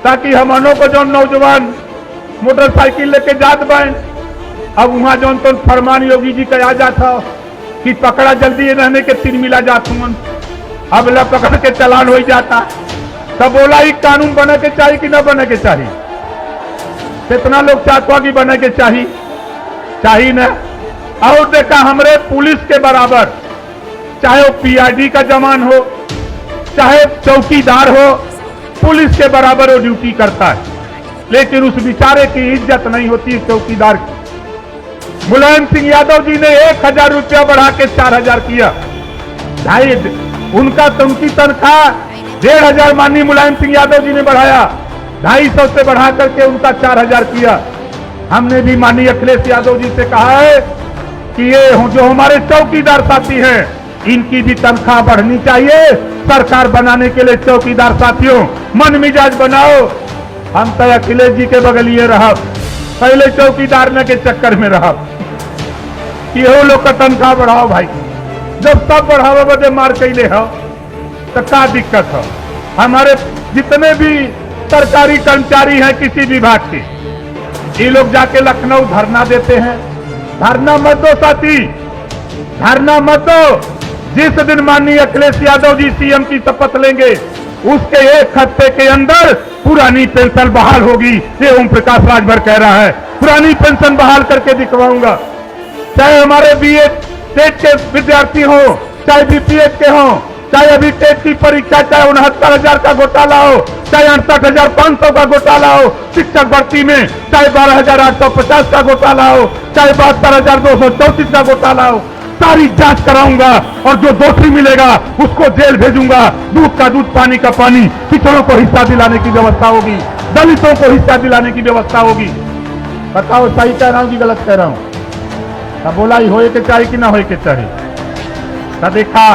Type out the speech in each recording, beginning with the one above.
ताकि हमनों को जो नौजवान मोटरसाइकिल लेके जात बन, अब वहां जो तो फरमान योगी जी का आ जाता कि पकड़ा जल्दी रहने के 3 मिला जातुन, अब ल पकड़ के चलान हो जाता। तब बोला ही कानून बने के चाहिए कि ना बने के चाहिए? कितना लोग चाहता कि बने के चाहिए ना। और देखा हमरे पुलिस के बराबर, चाहे वो पीआईडी का जवान हो, चाहे चौकीदार हो, पुलिस के बराबर वो ड्यूटी करता है, लेकिन उस बेचारे की इज्जत नहीं होती चौकीदार की। मुलायम सिंह यादव जी ने 1000 रुपया बढ़ा के 4000 किया। उनकी तनख्वाह 1500 माननीय मुलायम सिंह यादव जी ने बढ़ाया, 250 से बढ़ा करके उनका 4000 किया। हमने भी माननीय अखिलेश यादव जी से कहा है कि ये जो हमारे चौकीदार साथी हैं, इनकी भी तनख्वाह बढ़नी चाहिए। सरकार बनाने के लिए चौकीदार साथियों मन मिजाज बनाओ। हम तो अखिलेश जी के बगलिए रहा, पहले चौकीदार न के चक्कर में रहा कि हो लोग का तनख्वाह बढ़ाओ भाई। जब सब बढ़ावा बदे मार कैले हो तो क्या दिक्कत हो? हमारे जितने भी सरकारी कर्मचारी हैं किसी विभाग के, ये लोग जाके लखनऊ धरना देते हैं। धरना मत दो साथी, धरना मत दो। जिस दिन माननीय अखिलेश यादव जी सीएम की शपथ लेंगे, उसके 1 हफ्ते के अंदर पुरानी पेंशन बहाल होगी, ये ओम प्रकाश राजभर कह रहा है। पुरानी पेंशन बहाल करके दिखवाऊंगा। चाहे हमारे बीए टेट के विद्यार्थी हो, चाहे बीपीएड के हो, चाहे अभी टेट की परीक्षा, चाहे 69,000 का घोटाला हो, चाहे 68,500 का घोटाला हो शिक्षक भर्ती में, चाहे 12,850 का घोटाला हो, चाहे 72,234 का घोटाला हो, सारी जांच कराऊंगा और जो दोषी मिलेगा उसको जेल भेजूंगा। दूध का दूध, पानी का पानी, पिछड़ों को हिस्सा दिलाने की व्यवस्था होगी, दलितों को हिस्सा दिलाने की व्यवस्था होगी। बताओ सही कह रहा हूं कि गलत कह रहा हूं? तब बोला ही होए के चाहिए कि ना होए के चाहिए? तब देखा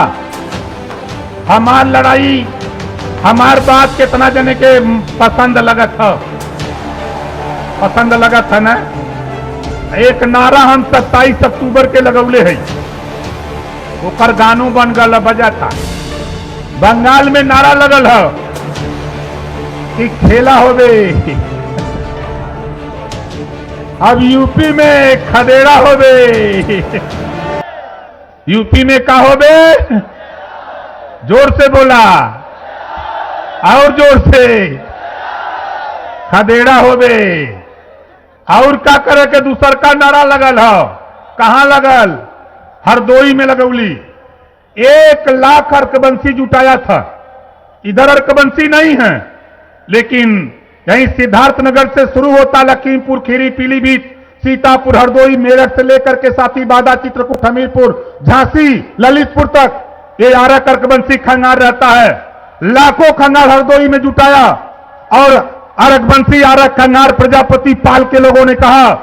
हमार लड़ाई, हमार बात कितना जने के पसंद लगत था ना। एक नारा हम 27 अक्टूबर के लगौले है, ओकर गानों बन गल बजा था। बंगाल में नारा लगल है कि खेला होवे, अब यूपी में खदेड़ा होवे। यूपी में का होवे? जोर से बोला, और जोर से, खदेड़ा होवे। और का करे के दूसर का नारा लगल हो? कहां लगल? हरदोई में लगौली। 1 लाख अर्कबंसी जुटाया था। इधर अर्कबंसी नहीं है, लेकिन यहीं सिद्धार्थनगर से शुरू होता, लखीमपुर खीरी, पीलीभीत, सीतापुर, हरदोई, मेरठ से लेकर के साथी बादा, चित्रकूट, हमीरपुर, झांसी, ललितपुर तक ये आरक अर्कबंसी खंगार रहता है। लाखों खंगार हरदोई में जुटाया और अरकबंसी आरक खंगार प्रजापति पाल के लोगों ने कहा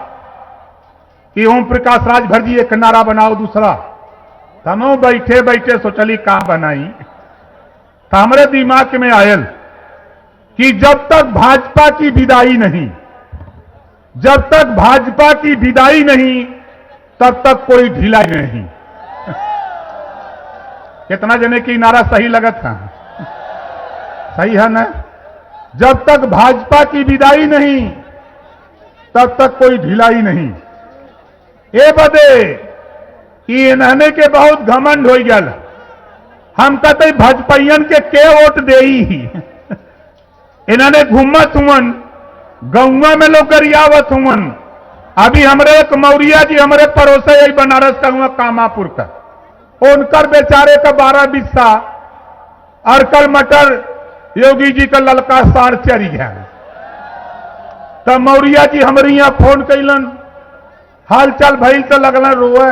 कि ओम प्रकाश राजभर जी एक नारा बनाओ दूसरा। तनो बैठे बैठे सोचली का बनाई, तो हमारे दिमाग में आयल कि जब तक भाजपा की विदाई नहीं, जब तक भाजपा की विदाई नहीं, तब तक कोई ढिलाई नहीं। कितना जने की नारा सही लगत है? सही है ना? जब तक भाजपा की विदाई नहीं, तब तक कोई ढिलाई नहीं। ये बदे कि इन्हने के बहुत घमंड हो गया। हम कहते भाजपाइयन के वोट दे ही। इन्होंने घूमत हुवन, गौवा में लोग गरियावत हुवन। अभी हमारे एक मौर्या जी हमारे पड़ोसे यही बनारस का हुआ कामापुर का, उनकर बेचारे का 12 बिस्सा अरकल मटर योगी जी का ललका सार चढ़ गया। तब मौर्या जी हमारे यहाँ फोन कैलन, हाल चाल भइल तो लगल रोए।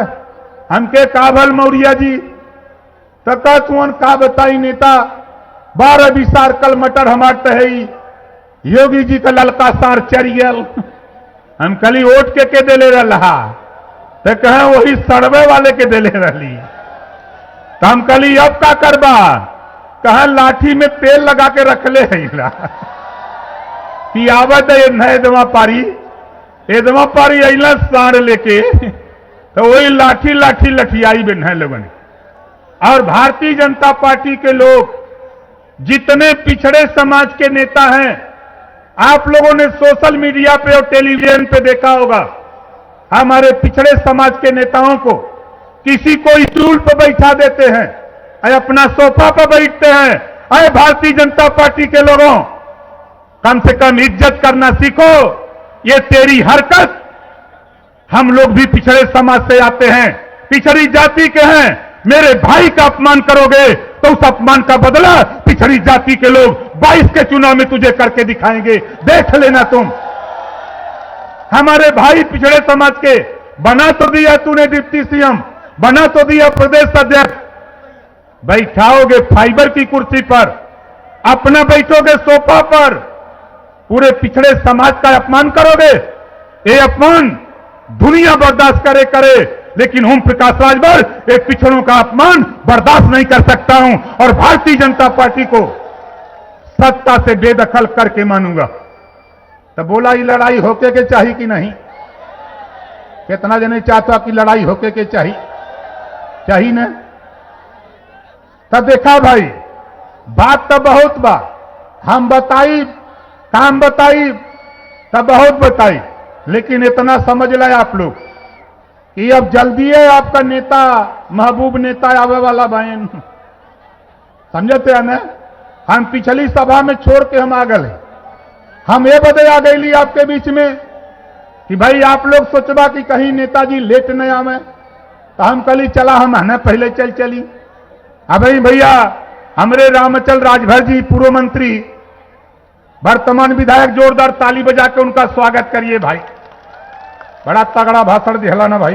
हमके का भल मौर्या जी? तो का तुअन का बताई नेता, 12 बिस्सा अरकल मटर हमार तहई, योगी जी का ललका सार चढ़ गया। हम कली वोट के देले रहा, तो कहे वही सड़वे वाले के देले रही। तो हम कली अब का करबा? कहा लाठी में तेल लगा के रख ले कि आवत है नए दमा पारी, एदमा पारी अला सार लेके, तो वही लाठी लाठी लठियाई बिन है लोगों ने। और भारतीय जनता पार्टी के लोग जितने पिछड़े समाज के नेता हैं, आप लोगों ने सोशल मीडिया पे और टेलीविजन पे देखा होगा हमारे पिछड़े समाज के नेताओं को किसी को स्टूल पर बैठा देते हैं, अरे अपना सोफा पर बैठते हैं। अरे भारतीय जनता पार्टी के लोगों, कम से कम इज्जत करना सीखो। ये तेरी हरकत, हम लोग भी पिछड़े समाज से आते हैं, पिछड़ी जाति के हैं, मेरे भाई का अपमान करोगे तो उस अपमान का बदला पिछड़ी जाति के लोग 22 के चुनाव में तुझे करके दिखाएंगे, देख लेना तुम। हमारे भाई पिछड़े समाज के, बना तो दिया तूने डिप्टी सीएम, बना तो दिया प्रदेश अध्यक्ष, बैठाओगे फाइबर की कुर्सी पर, अपना बैठोगे सोफा पर, पूरे पिछड़े समाज का अपमान करोगे। ये अपमान दुनिया बर्दाश्त करे, लेकिन ओम प्रकाश राजभर एक पिछड़ों का अपमान बर्दाश्त नहीं कर सकता हूं और भारतीय जनता पार्टी को सत्ता से बेदखल करके मानूंगा। तो बोला ये लड़ाई होके के चाहिए कि नहीं? कितना जने चाहता कि लड़ाई होके के चाहिए ना? तब देखा भाई, बात तो बहुत बा, हम बताई, काम बताई, तब बहुत बताई, लेकिन इतना समझ लाए आप लोग कि अब जल्दी है आपका नेता, महबूब नेता आवे वाला बहन, समझते हैं ना? हम पिछली सभा में छोड़ के हम आ गए, हम ये बदे आ गई आपके बीच में कि भाई आप लोग सोचबा कि कहीं नेताजी लेट नहीं आवे, तो हम कली चला, हम है ना पहले चली। अब भैया हमरे रामचल राजभर जी, पूर्व मंत्री, वर्तमान विधायक, जोरदार ताली बजा के उनका स्वागत करिए भाई। बड़ा तगड़ा भाषण दिला ना भाई।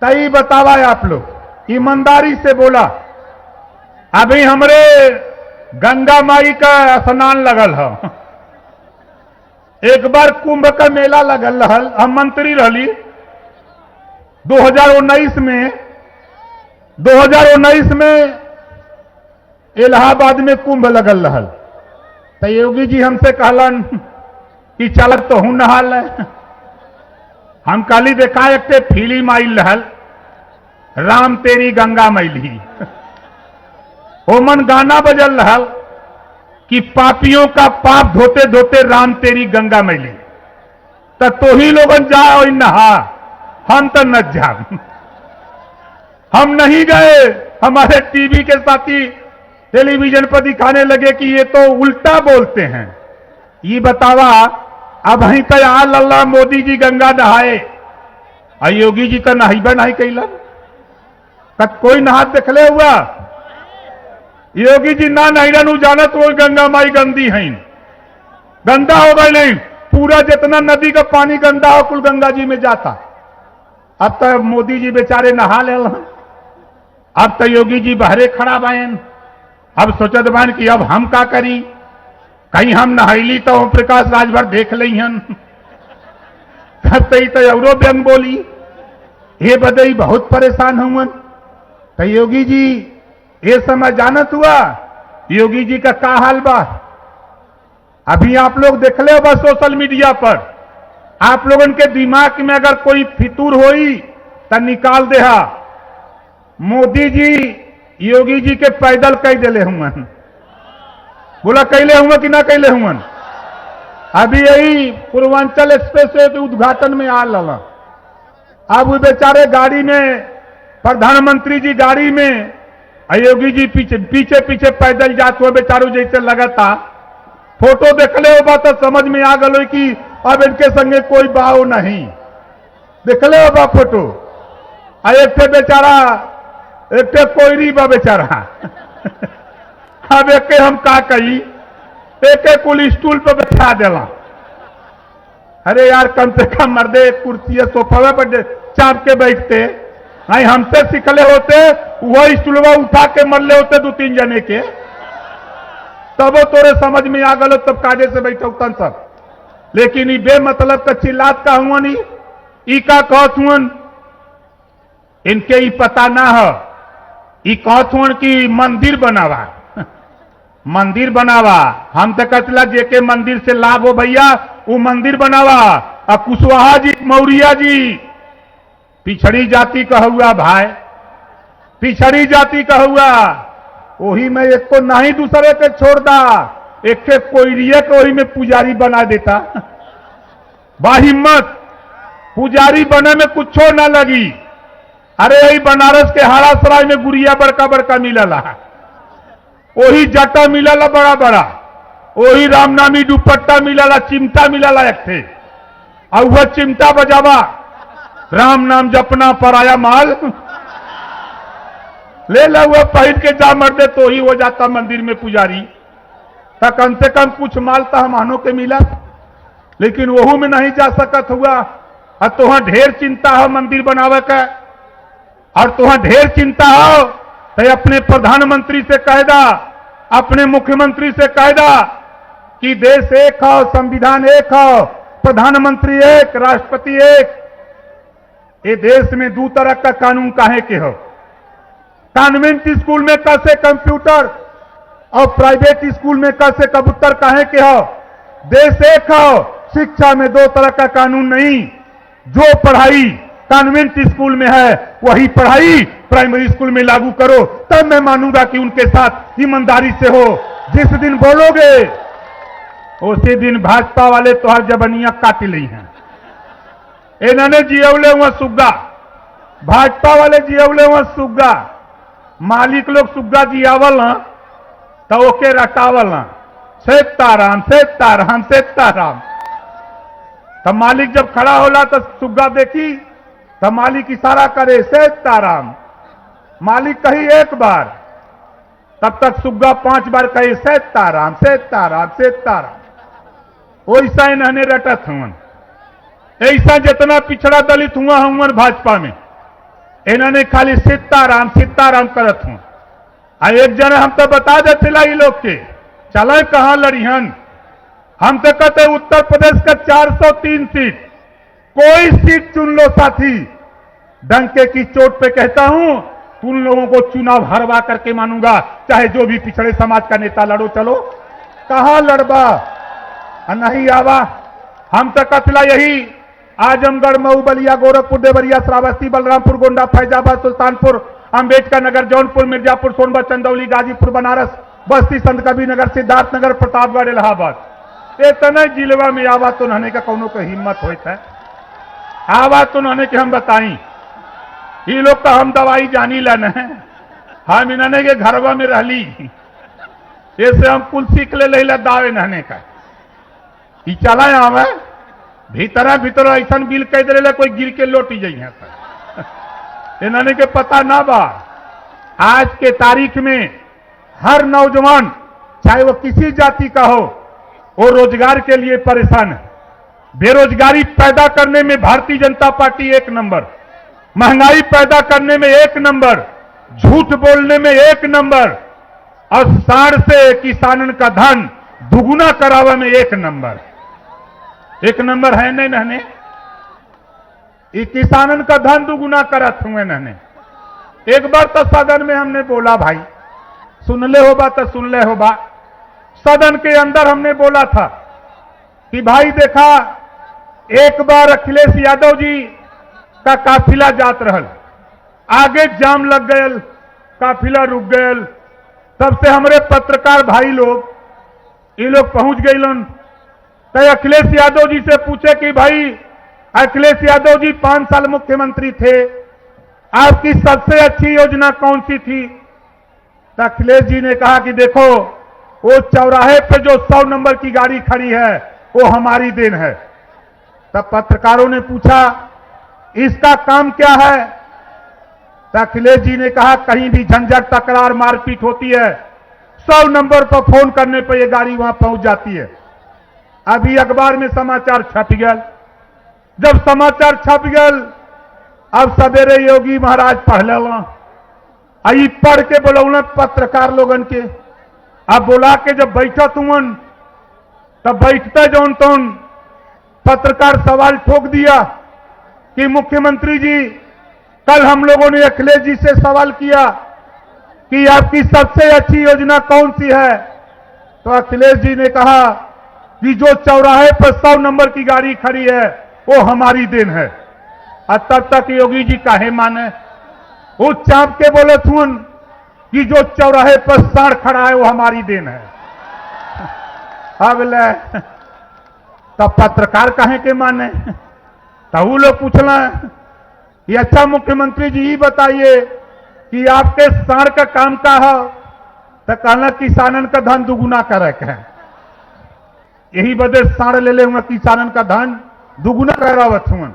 तई बतावा आप लोग, ईमानदारी से बोला। अभी हमरे गंगा माई का स्नान लगल है, एक बार कुंभ का मेला लगल रहल, हम मंत्री रहली 2019 में इलाहाबाद में कुंभ लगल रहल। तो योगी जी हमसे कहलन कि चलत तो हूं नहाल है। हम काली देखा एक फिल्म आइल रहल, राम तेरी गंगा मैली, ओमन गाना बजल रहल कि पापियों का पाप धोते धोते राम तेरी गंगा मैली, तो ही लोगन जाओ नहा, हम तो न जा। हम नहीं गए, हमारे टीवी के साथी टेलीविजन पर दिखाने लगे कि ये तो उल्टा बोलते हैं। ये बतावा, अब वहीं तक अल्लाह मोदी जी गंगा नहाए, योगी जी का नहाइबा नहीं कैला, तक कोई नहा देखले हुआ? योगी जी ना नहीं जानत वो गंगा माई गंदी है, गंदा हो गई नहीं, पूरा जितना नदी का पानी गंदा हो कुल गंगा जी में जाता। अब तो मोदी जी बेचारे नहा ले, अब तो योगी जी बहरे खड़ा बहन, अब सोचत बहन कि अब हम का करी, कहीं हम नहाइली तो ओम प्रकाश राजभर देख लिहन, तब तो औरो व्यंग बोली, ये बदई बहुत परेशान हुआ। तो योगी जी ये समय जानत हुआ योगी जी का क्या हाल बा? अभी आप लोग देख ले बस सोशल मीडिया पर, आप लोगों के दिमाग में अगर कोई फितूर होई तो निकाल दे। मोदी जी योगी जी के पैदल कह दिले हुए, बोला कैले हुए कि ना कैले हुए? अभी यही पूर्वांचल एक्सप्रेस के उद्घाटन में आ लला, अब वो बेचारे गाड़ी में, प्रधानमंत्री जी गाड़ी में, योगी जी पीछे पीछे पैदल जाते हुए बेचारू जैसे लगता। फोटो देखले हो बात तो समझ में आ गलो कि अब इनके संगे कोई बाव नहीं, देखले हो बा फोटो। एक थे बेचारा, एक थे कोयरी बा बेचारा। अब एक हम का कही, एक कुल स्टूल पर बैठा देला। अरे यार कम से कम मर्दे कुर्सी सोफा पर चाप के बैठते, नहीं हमसे सिखले होते, वह स्टूलवा उठा के मरले होते 2-3 जने के, तब तोरे समझ में आ गलो, तब काजे से बैठो तन सब। लेकिन ये बेमतलब का चिल्लात का हुआ नहीं, ई का कहत हुन, इनके ही पता ना हो, ई कहत हुन कि मंदिर बनावा, मंदिर बनावा। हम तो कहला जेके मंदिर से लाभ हो भैया वो मंदिर बनावा। अब कुशवाहा जी, मौर्या जी पिछड़ी जाति का हुआ भाई, पिछड़ी जाति का हुआ, वही में एक को नहीं दूसरे के छोड़ दा, एक के कोयरिया के वही में पुजारी बना देता। बाहिम्मत पुजारी बने में कुछ ना लगी। अरे यही बनारस के हाड़ा सराय में गुड़िया बड़का बड़का मिलला, वही जटा मिलला बड़ा बड़ा, वही रामनामी दुपट्टा मिलला, चिमटा मिलला एक थे, और वह चिमटा बजावा राम नाम जपना पराया माल ले ला, हुआ पहन के जा मर्दे तो ही हो जाता मंदिर में पुजारी। तो कम से कम कुछ माल तो हमानों के मिला, लेकिन वहू में नहीं जा सकत हुआ। और तुहा ढेर चिंता हो मंदिर बनावे का, और तुहा ढेर चिंता हो तो अपने प्रधानमंत्री से कह दा, अपने मुख्यमंत्री से कह दा कि देश एक हो, संविधान एक हो, प्रधानमंत्री एक, राष्ट्रपति एक। ये देश में दो तरह का कानून काहे के हो? कॉन्वेंट स्कूल में कैसे कंप्यूटर और प्राइवेट स्कूल में कैसे कबूतर काहे के हो? देश एक हो, शिक्षा में दो तरह का कानून नहीं। जो पढ़ाई कॉन्वेंट स्कूल में है वही पढ़ाई प्राइमरी स्कूल में लागू करो, तब मैं मानूंगा कि उनके साथ ईमानदारी से हो। जिस दिन बोलोगे उसी दिन भाजपा वाले तो हर जबनियां काट ली हैं। इन्होंने जियवले हुआ सुग्गा, भाजपा वाले जियवले हुआ सुग्गा, मालिक लोग सुग्गा जियावल तो ओके रटावल सीताराम सीताराम सीताराम। तब मालिक जब खड़ा होला तो सुग्गा देखी तो मालिक इशारा करे सीताराम, मालिक कही एक बार, तब तक सुग्गा 5 बार कहे सीताराम सीताराम सीताराम। वैसा इन्होंने रटत हुआ। ऐसा जितना पिछड़ा दलित हुआ हूं भाजपा में, इन्होंने खाली सीताराम सीताराम करत हूं। एक जन हम तो बता देते ला लोग के चले कहां लड़िहन। हम तो कहते उत्तर प्रदेश का 403 सीट, कोई सीट चुन लो साथी, डंके की चोट पे कहता हूं, तुम लोगों को चुनाव हरवा करके मानूंगा, चाहे जो भी पिछड़े समाज का नेता लड़ो। चलो कहां लड़बा नहीं आवा। हम तो कतला यही आजमगढ़, मऊ, बलिया, गोरखपुर, देवरिया, श्रावस्ती, बलरामपुर, गोंडा, फैजाबाद, सुल्तानपुर, अंबेडकर नगर, जौनपुर, मिर्जापुर, सोनभद्र, चंदौली, गाजीपुर, बनारस, बस्ती, संत कबीर नगर, सिद्धार्थनगर, प्रतापगढ़, इलाहाबाद। इतने जिलवा में आवा तो नहने का कौनों को हिम्मत होता है? आवा तो नहने के हम बताई, ये लोग का हम दवाई जानी ला न, हम इन्होंने के घरवा में रहली, ऐसे हम कुल सीख ले दावे नहने का। ई चला आवे भीतरा भीतर ऐसा बिल कह दे कोई गिर के लौट जाइए। इन्होंने के पता ना बा आज के तारीख में हर नौजवान चाहे वो किसी जाति का हो, वो रोजगार के लिए परेशान है। बेरोजगारी पैदा करने में भारतीय जनता पार्टी 1 नंबर, महंगाई पैदा करने में 1 नंबर, झूठ बोलने में 1 नंबर, और साढ़ से किसानन का धन दुगुना करावे में 1 नंबर। 1 नंबर है नहीं नहने, ये किसानन का धन दुगुना करत हुए नहने। एक बार तो सदन में हमने बोला, भाई सुन ले होबा तो सुन ले होबा, सदन के अंदर हमने बोला था कि भाई देखा, एक बार अखिलेश यादव जी का काफिला जात रहल, आगे जाम लग गयल, काफिला रुक गयल, तब से हमारे पत्रकार भाई लोग ये लोग पहुंच गए तो अखिलेश यादव जी से पूछे कि भाई अखिलेश यादव जी 5 साल मुख्यमंत्री थे, आपकी सबसे अच्छी योजना कौन सी थी? तो अखिलेश जी ने कहा कि देखो, वो चौराहे पे जो 100 नंबर की गाड़ी खड़ी है वो हमारी देन है। तब पत्रकारों ने पूछा इसका काम क्या है? तो अखिलेश जी ने कहा कहीं भी झंझट तकरार मारपीट होती है, 100 नंबर पर फोन करने पर यह गाड़ी वहां पहुंच जाती है। अभी अखबार में समाचार छप गया, जब समाचार छप गया, अब सवेरे योगी महाराज पहले आई पढ़ के बोलौना पत्रकार लोगन के, अब बोला के जब बैठा तुमन तब बैठता जौन तौन पत्रकार सवाल ठोक दिया कि मुख्यमंत्री जी, कल हम लोगों ने अखिलेश जी से सवाल किया कि आपकी सबसे अच्छी योजना कौन सी है? तो अखिलेश जी ने कहा कि जो चौराहे पर 100 नंबर की गाड़ी खड़ी है वो हमारी देन है। और तब तक योगी जी काहे माने, वो चाप के बोले सुन कि जो चौराहे पर सांड खड़ा है वो हमारी देन है। अब ले तब पत्रकार कहे के माने, तब वो लोग पूछना कि अच्छा मुख्यमंत्री जी ही बताइए कि आपके सांड का काम का है, तो कहना किसानन का धन दुगुना करे के है। यही बदे सांड ले ले हुआ किसानन का धन दुगुना करावत हुआ।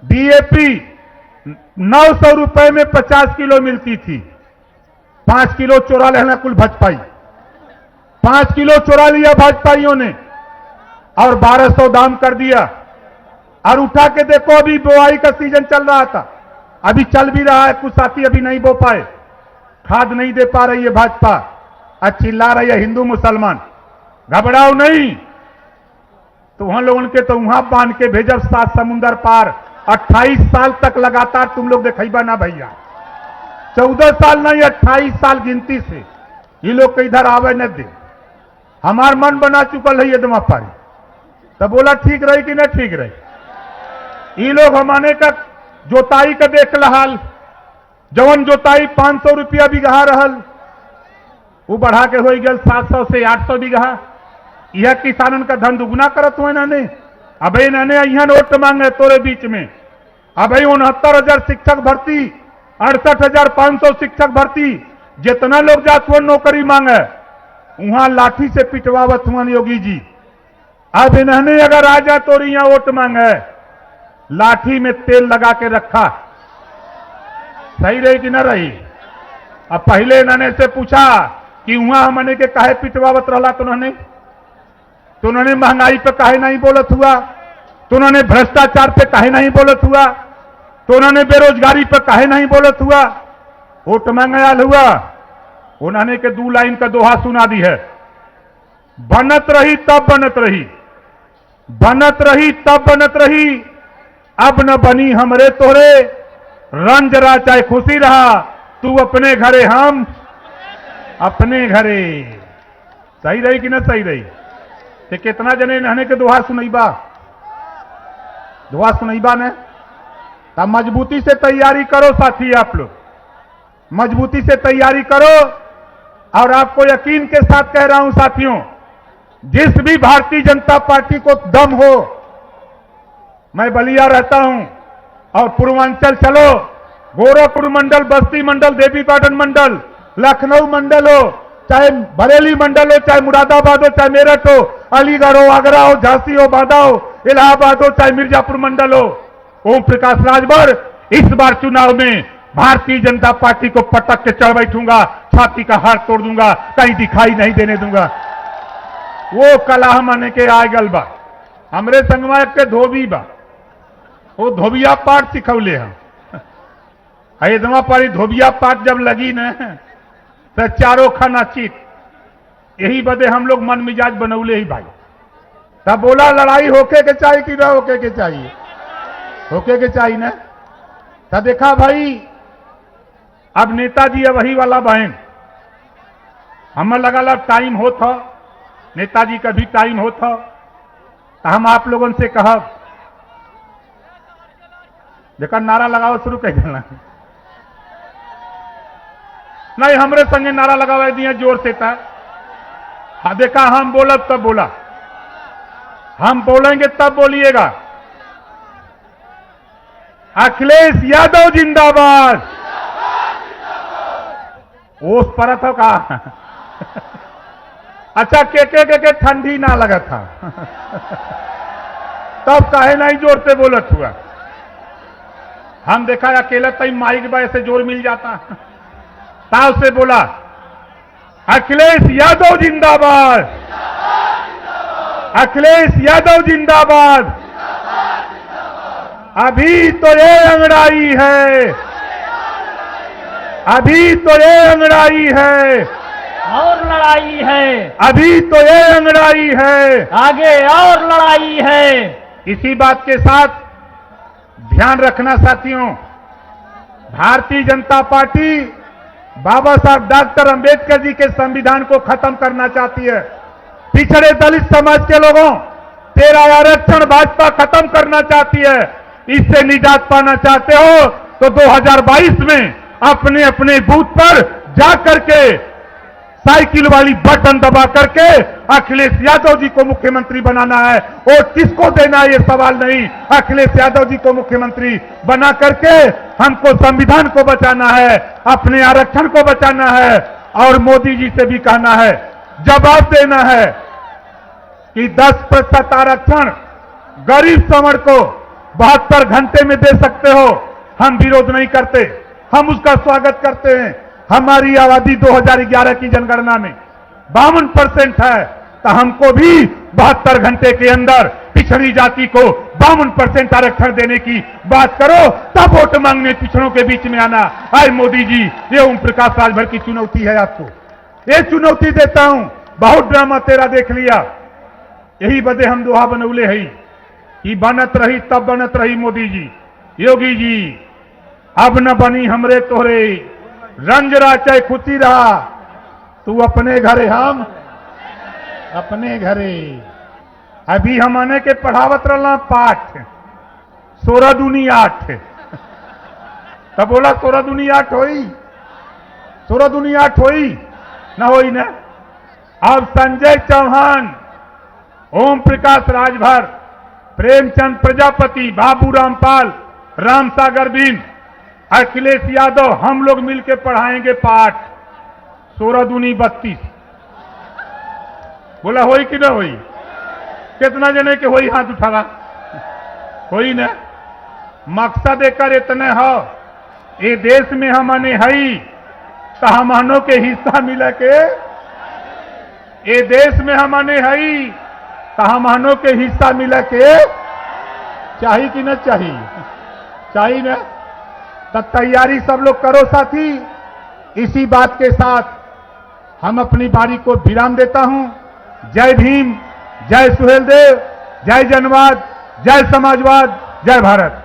डीएपी 900 रुपए में 50 किलो मिलती थी, 5 किलो चोरा लेना कुल भाजपाई, 5 किलो चोरा लिया भाजपाइयों ने और 1200 दाम कर दिया। और उठा के देखो अभी बुआई का सीजन चल रहा था, अभी चल भी रहा है, कुछ साथी अभी नहीं बो पाए, खाद नहीं दे पा रही है भाजपा, और चिल्ला रही है हिंदू मुसलमान। घबराओ नहीं, तो वहां लोगों के तो वहां बांध के भेजब 7 समुंदर पार। 28 साल तक लगातार तुम लोग दिखेबा ना भैया, 14 साल नहीं 28 साल गिनती से ये लोग के इधर आवे न दे। हमार मन बना चुकल है एकदम पारी, तब बोला ठीक रही कि न ठीक रही। ये लोग हमारे का जोताई का देख लहाल, जवन जोताई 500 रुपया बीघा रहल वो बढ़ा के हो गया 700 से 800 बीघा। यह किसानन का धन दुगुना करत हुए ना ने। अब इन्होंने यहाँ नोट मांगे तोरे बीच में, अब 69,000 शिक्षक भर्ती, 68,500 शिक्षक भर्ती, जितना लोग जात हुआ नौकरी मांगे वहां लाठी से पिटवावत हुआ योगी जी। अब इन्होंने अगर आ जा तो यहाँ वोट मांगे, लाठी में तेल लगा के रखा, सही रही कि न रही। अब पहले इन्होंने से पूछा कि वहां हमने के काहे पिटवावत रहा, तो उन्होंने महंगाई पे काहे नहीं बोलत हुआ, तो उन्होंने भ्रष्टाचार पे काहे नहीं बोलत हुआ, तो उन्होंने बेरोजगारी पे काहे नहीं बोलत हुआ। वोट मांगयाल हुआ, उन्होंने के 2 लाइन का दोहा सुना दी है, बनत रही तब बनत रही, बनत रही तब बनत रही, अब न बनी हमरे तोरे, रंज रहा चाहे खुशी रहा, तू अपने घरे हम अपने घरे। सही रही कि न सही रही। ते कितना जने नहने के दोहा सुनैबा, दोहा सुनैबा ने। तब मजबूती से तैयारी करो साथी, आप लोग मजबूती से तैयारी करो। और आपको यकीन के साथ कह रहा हूं साथियों, जिस भी भारतीय जनता पार्टी को दम हो, मैं बलिया रहता हूं और पूर्वांचल चलो, गोरखपुर मंडल, बस्ती मंडल, देवीपाटन मंडल, लखनऊ मंडल हो, चाहे बरेली मंडल हो, चाहे मुरादाबाद हो, चाहे मेरठ हो, अलीगढ़ हो, आगरा हो, झांसी हो, बांदा हो, इलाहाबाद हो, चाहे मिर्जापुर मंडल हो, ओम प्रकाश राजभर इस बार चुनाव में भारतीय जनता पार्टी को पटक के चढ़ बैठूंगा, छाती का हाथ तोड़ दूंगा, कहीं दिखाई नहीं देने दूंगा। वो कलाह माने के आए गल बा, हमरे संगमा के धोबी बा, वो धोबिया पाठ सिखौले हम। एकदमा पारी धोबिया पाठ जब लगी न तो चारों खाना चीत, यही बदे हम लोग मन मिजाज बनौले ही भाई। तब बोला लड़ाई होके के चाहिए कि ना होके के चाहिए, होके के चाहिए ना। तब देखा भाई, अब नेताजी है वही वाला बहन, हमें लगा टाइम हो था, नेताजी का भी टाइम हो था, तो हम आप लोगों से कहा देखा नारा लगाओ शुरू कर देना। नहीं हमरे संगे नारा लगावा दिया जोर से था। हाँ देखा हम बोला तब बोला, हम बोलेंगे तब बोलिएगा। अखिलेश यादव जिंदाबाद। ओस पर था का अच्छा के ठंडी ना लगा था तब काहे नहीं जोर से बोलत हुआ। हम देखा अकेला तई माइक बा ऐसे जोर मिल जाता, ताव से बोला अखिलेश यादव जिंदाबाद, अखिलेश यादव जिंदाबाद। अभी तो ये अंगड़ाई है, अभी तो ये अंगड़ाई है, और लड़ाई है, अभी तो ये अंगड़ाई है, आगे और लड़ाई है। इसी बात के साथ ध्यान रखना साथियों, भारतीय जनता पार्टी बाबा साहब डॉक्टर अंबेडकर जी के संविधान को खत्म करना चाहती है। पिछड़े दलित समाज के लोगों 13 आरक्षण भाजपा खत्म करना चाहती है। इससे निजात पाना चाहते हो तो 2022 में अपने अपने बूथ पर जा करके साइकिल वाली बटन दबा करके अखिलेश यादव जी को मुख्यमंत्री बनाना है। और किसको देना है ये सवाल नहीं, अखिलेश यादव जी को मुख्यमंत्री बना करके हमको संविधान को बचाना है, अपने आरक्षण को बचाना है और मोदी जी से भी कहना है, जवाब देना है कि 10% आरक्षण गरीब समर को 72 घंटे में दे सकते हो। हम विरोध नहीं करते, हम उसका स्वागत करते हैं। हमारी आबादी 2011 की जनगणना में 52% है, तो हमको भी 72 घंटे के अंदर पिछड़ी जाति को 52% आरक्षण देने की बात करो, तब वोट मांगने पिछड़ों के बीच में आना। आए मोदी जी, ये ओम प्रकाश राजभर की चुनौती है आपको, ये चुनौती देता हूं। बहुत ड्रामा तेरा देख लिया, यही बदे हम दोहा बनौले है कि बनत रही तब बनत रही मोदी जी। योगी जी अब न बनी हमरे तोहरे, रंजरा चाहे खुशी रहा, तू अपने घरे हम अपने घरे। अभी हम आने के पढ़ावत रहा पाठ 16 दूनी 8, तब बोला 16 दूनी 8 होई, 16 दूनी 8 होई ना, होई ना। अब संजय चौहान, ओम प्रकाश राजभर, प्रेमचंद प्रजापति, बाबू रामपाल, राम सागर बिन, अखिलेश यादव, हम लोग मिलकर पढ़ाएंगे पाठ 16 दूनी 32। बोला होई कि ना होई? कितना जने के होई हाथ उठावा? होई ना। मकसद एकर इतने हो, ये देश में हमने हई तो हमनों के हिस्सा मिले के, ये देश में हमने हई तो हमनों के हिस्सा मिले के चाहिए कि न चाहिए? चाहिए ना। तो तैयारी सब लोग करो साथी। इसी बात के साथ हम अपनी बारी को विराम देता हूं। जय भीम, जय सुहेलदेव, जय जनवाद, जय समाजवाद, जय भारत।